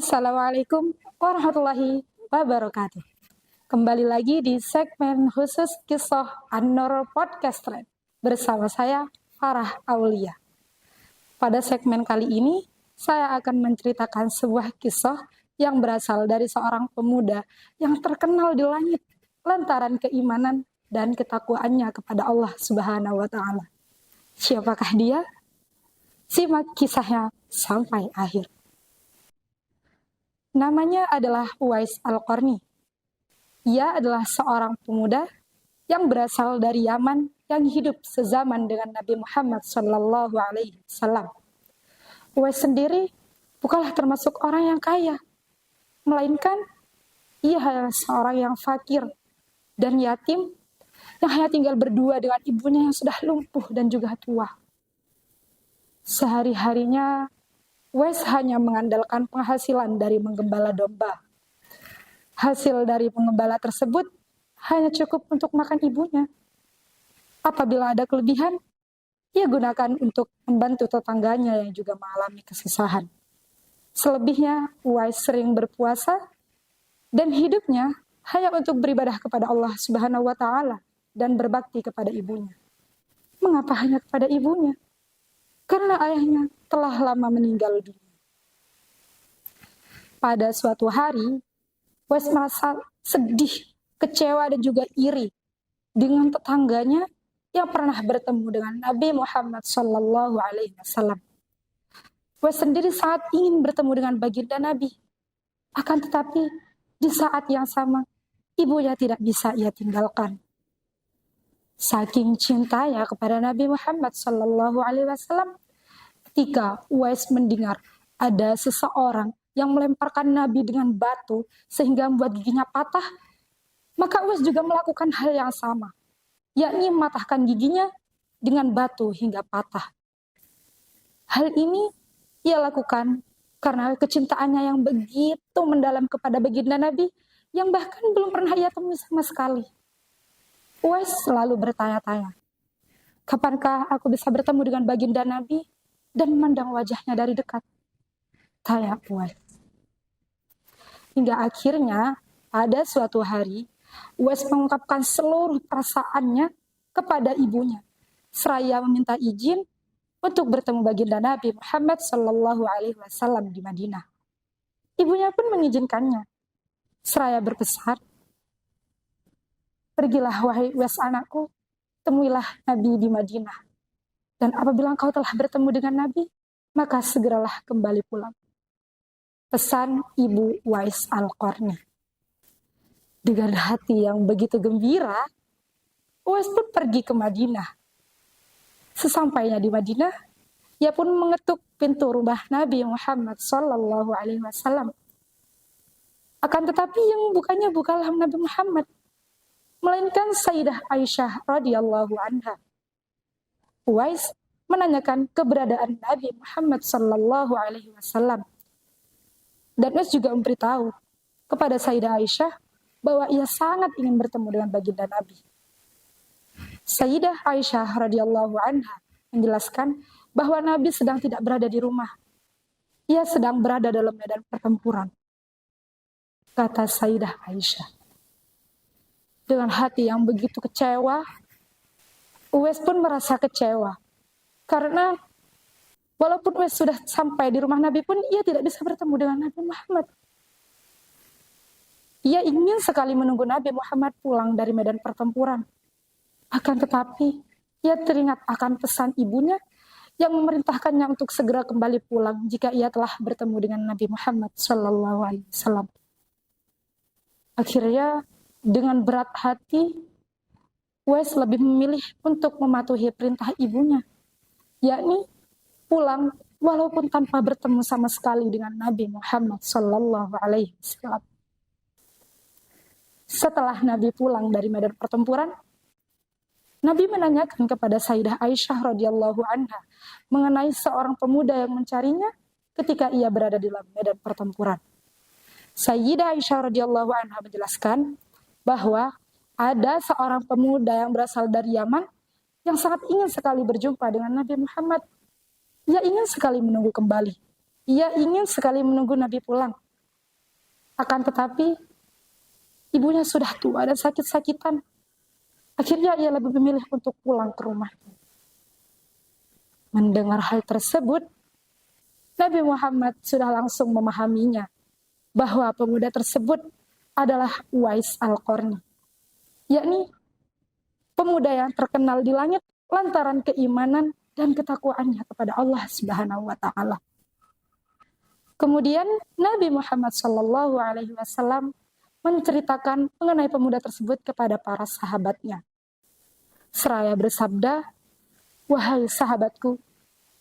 Assalamualaikum warahmatullahi wabarakatuh. Kembali lagi di segmen khusus kisah An-Nur Podcast Thread bersama saya Farah Aulia. Pada segmen kali ini saya akan menceritakan sebuah kisah yang berasal dari seorang pemuda yang terkenal di langit lantaran keimanan dan ketakwaannya kepada Allah Subhanahu wa taala. Siapakah dia? Simak kisahnya sampai akhir. Namanya adalah Uwais Al-Qarni. Ia adalah seorang pemuda yang berasal dari Yaman yang hidup sezaman dengan Nabi Muhammad SAW. Uwais sendiri bukanlah termasuk orang yang kaya, melainkan ia adalah seorang yang fakir dan yatim yang hanya tinggal berdua dengan ibunya yang sudah lumpuh dan juga tua. Sehari-harinya Uwais hanya mengandalkan penghasilan dari menggembala domba. Hasil dari menggembala tersebut hanya cukup untuk makan ibunya. Apabila ada kelebihan, ia gunakan untuk membantu tetangganya yang juga mengalami kesusahan. Selebihnya, Uwais sering berpuasa dan hidupnya hanya untuk beribadah kepada Allah Subhanahu wa taala dan berbakti kepada ibunya. Mengapa hanya kepada ibunya? Karena ayahnya telah lama meninggal dunia. Pada suatu hari, Uwais merasa sedih, kecewa dan juga iri dengan tetangganya yang pernah bertemu dengan Nabi Muhammad SAW. Uwais sendiri sangat ingin bertemu dengan baginda Nabi. Akan tetapi, di saat yang sama, ibunya tidak bisa ia tinggalkan. Saking cintanya kepada Nabi Muhammad SAW, ketika Uwais mendengar ada seseorang yang melemparkan Nabi dengan batu sehingga membuat giginya patah, maka Uwais juga melakukan hal yang sama, yakni mematahkan giginya dengan batu hingga patah. Hal ini ia lakukan karena kecintaannya yang begitu mendalam kepada baginda Nabi yang bahkan belum pernah ia temui sama sekali. Uwais selalu bertanya-tanya, kapankah aku bisa bertemu dengan baginda Nabi dan memandang wajahnya dari dekat? Tanya Uwais. Hingga akhirnya pada suatu hari, Uwais mengungkapkan seluruh perasaannya kepada ibunya, seraya meminta izin untuk bertemu baginda Nabi Muhammad SAW di Madinah. Ibunya pun mengizinkannya, seraya berpesan, "Pergilah wahai Uwais anakku, temuilah Nabi di Madinah. Dan apabila engkau telah bertemu dengan Nabi, maka segeralah kembali pulang." Pesan ibu Uwais Al-Qarni. Dengan hati yang begitu gembira, Uwais pun pergi ke Madinah. Sesampainya di Madinah, ia pun mengetuk pintu rumah Nabi Muhammad SAW. Akan tetapi yang bukanya bukanlah Nabi Muhammad, melainkan Sayyidah Aisyah radhiyallahu anha. Uwais menanyakan keberadaan Nabi Muhammad SAW. Dan Uwais juga memberitahu kepada Sayyidah Aisyah bahwa ia sangat ingin bertemu dengan baginda Nabi. Sayyidah Aisyah radhiyallahu anha menjelaskan bahwa Nabi sedang tidak berada di rumah. Ia sedang berada dalam medan pertempuran. Kata Sayyidah Aisyah. Dengan hati yang begitu kecewa, Uwais pun merasa kecewa. Karena walaupun Uwais sudah sampai di rumah Nabi pun, ia tidak bisa bertemu dengan Nabi Muhammad. Ia ingin sekali menunggu Nabi Muhammad pulang dari medan pertempuran. Akan tetapi, ia teringat akan pesan ibunya yang memerintahkannya untuk segera kembali pulang jika ia telah bertemu dengan Nabi Muhammad SAW. Akhirnya, dengan berat hati, Uwais lebih memilih untuk mematuhi perintah ibunya, yakni pulang walaupun tanpa bertemu sama sekali dengan Nabi Muhammad SAW. Setelah Nabi pulang dari medan pertempuran, Nabi menanyakan kepada Sayyidah Aisyah radhiyallahu anha mengenai seorang pemuda yang mencarinya ketika ia berada di dalam medan pertempuran. Sayyidah Aisyah radhiyallahu anha menjelaskan bahwa ada seorang pemuda yang berasal dari Yaman yang sangat ingin sekali berjumpa dengan Nabi Muhammad. Ia ingin sekali menunggu kembali. Ia ingin sekali menunggu Nabi pulang. Akan tetapi, ibunya sudah tua dan sakit-sakitan. Akhirnya ia lebih memilih untuk pulang ke rumah. Mendengar hal tersebut, Nabi Muhammad sudah langsung memahaminya bahwa pemuda tersebut adalah Uwais Al-Qarni, yakni pemuda yang terkenal di langit lantaran keimanan dan ketakwaannya kepada Allah Subhanahu wa taala. Kemudian Nabi Muhammad SAW menceritakan mengenai pemuda tersebut kepada para sahabatnya. Seraya bersabda, "Wahai sahabatku,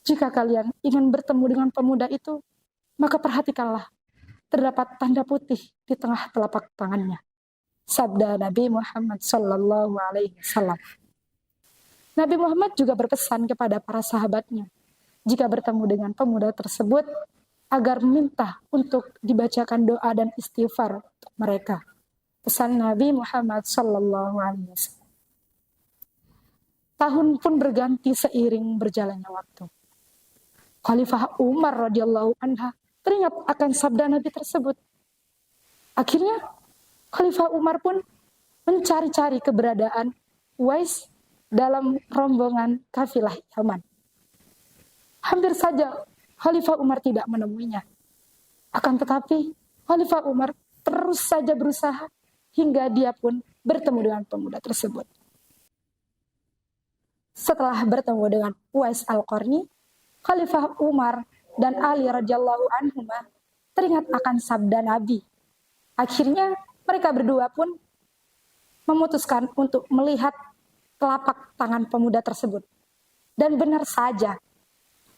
jika kalian ingin bertemu dengan pemuda itu, maka perhatikanlah, terdapat tanda putih di tengah telapak tangannya." Sabda Nabi Muhammad SAW. Nabi Muhammad juga berpesan kepada para sahabatnya, jika bertemu dengan pemuda tersebut, agar minta untuk dibacakan doa dan istighfar untuk mereka. Pesan Nabi Muhammad SAW. Tahun pun berganti seiring berjalannya waktu. Khalifah Umar radhiyallahu anha teringat akan sabda Nabi tersebut. Akhirnya Khalifah Umar pun mencari-cari keberadaan Uwais dalam rombongan kafilah Yaman. Hampir saja Khalifah Umar tidak menemuinya. Akan tetapi Khalifah Umar terus saja berusaha hingga dia pun bertemu dengan pemuda tersebut. Setelah bertemu dengan Uwais Al-Qarni, Khalifah Umar dan Ali radhiyallahu anhuma teringat akan sabda Nabi. Akhirnya mereka berdua pun memutuskan untuk melihat telapak tangan pemuda tersebut. Dan benar saja,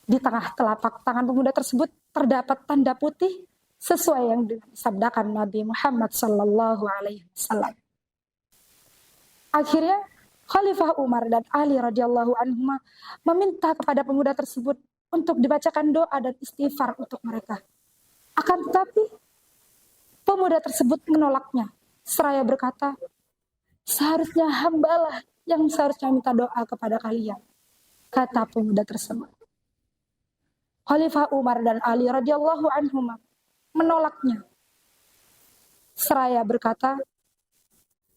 di tengah telapak tangan pemuda tersebut terdapat tanda putih sesuai yang disabdakan Nabi Muhammad SAW. Akhirnya Khalifah Umar dan Ali radhiyallahu anhuma meminta kepada pemuda tersebut untuk dibacakan doa dan istighfar untuk mereka. Akan tetapi pemuda tersebut menolaknya, seraya berkata, "Seharusnya hambalah yang seharusnya minta doa kepada kalian," kata pemuda tersebut. Khalifah Umar dan Ali radhiyallahu anhuma menolaknya, seraya berkata,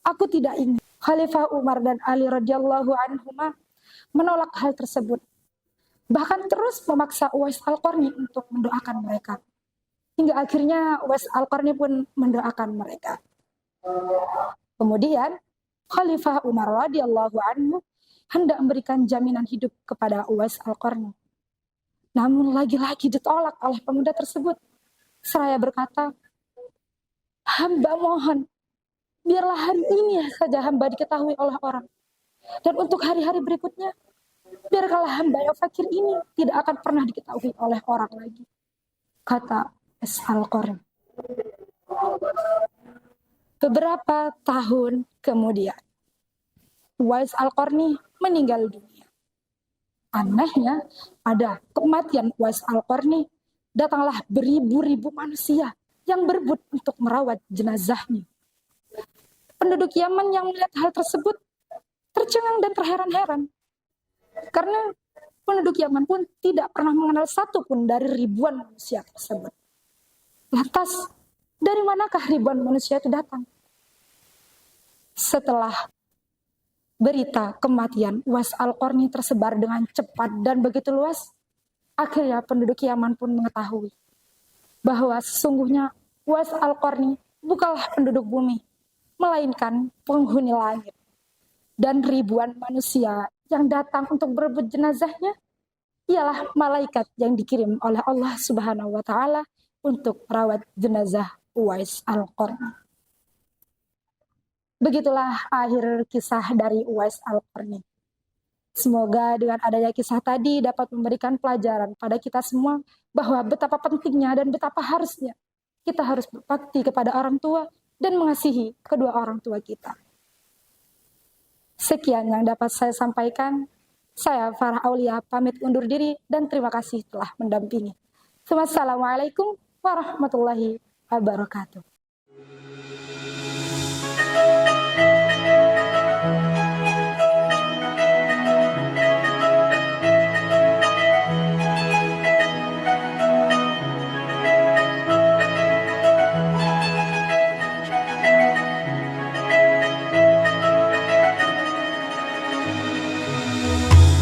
"Aku tidak ingin." Khalifah Umar dan Ali radhiyallahu anhuma menolak hal tersebut, bahkan terus memaksa Uwais Al-Qarni untuk mendoakan mereka. Hingga akhirnya Uwais Al-Qarni pun mendoakan mereka. Kemudian Khalifah Umar radhiyallahu anhu hendak memberikan jaminan hidup kepada Uwais Al-Qarni. Namun lagi-lagi ditolak oleh pemuda tersebut. Seraya berkata, "Hamba mohon, biarlah hari ini saja hamba diketahui oleh orang. Dan untuk hari-hari berikutnya, biarkanlah hamba yang fakir ini tidak akan pernah diketahui oleh orang lagi," kata Al-Qarni. Beberapa tahun kemudian, Uwais Al-Qarni meninggal dunia. Anehnya, pada kematian Uwais Al-Qarni, datanglah beribu-ribu manusia yang berebut untuk merawat jenazahnya. Penduduk Yaman yang melihat hal tersebut tercengang dan terheran-heran. Karena penduduk Yaman pun tidak pernah mengenal satu pun dari ribuan manusia tersebut. Lantas, dari manakah ribuan manusia itu datang? Setelah berita kematian Uwais Al-Qarni tersebar dengan cepat dan begitu luas, akhirnya penduduk Yaman pun mengetahui bahwa sesungguhnya Uwais Al-Qarni bukanlah penduduk bumi, melainkan penghuni langit. Dan ribuan manusia yang datang untuk berebut jenazahnya ialah malaikat yang dikirim oleh Allah Subhanahu wa taala untuk merawat jenazah Uwais Al-Qarni. Begitulah akhir kisah dari Uwais Al-Qarni. Semoga dengan adanya kisah tadi dapat memberikan pelajaran pada kita semua bahwa betapa pentingnya dan betapa harusnya kita harus berbakti kepada orang tua dan mengasihi kedua orang tua kita. Sekian yang dapat saya sampaikan. Saya Farah Aulia pamit undur diri dan terima kasih telah mendampingi. Wassalamualaikum warahmatullahi wabarakatuh.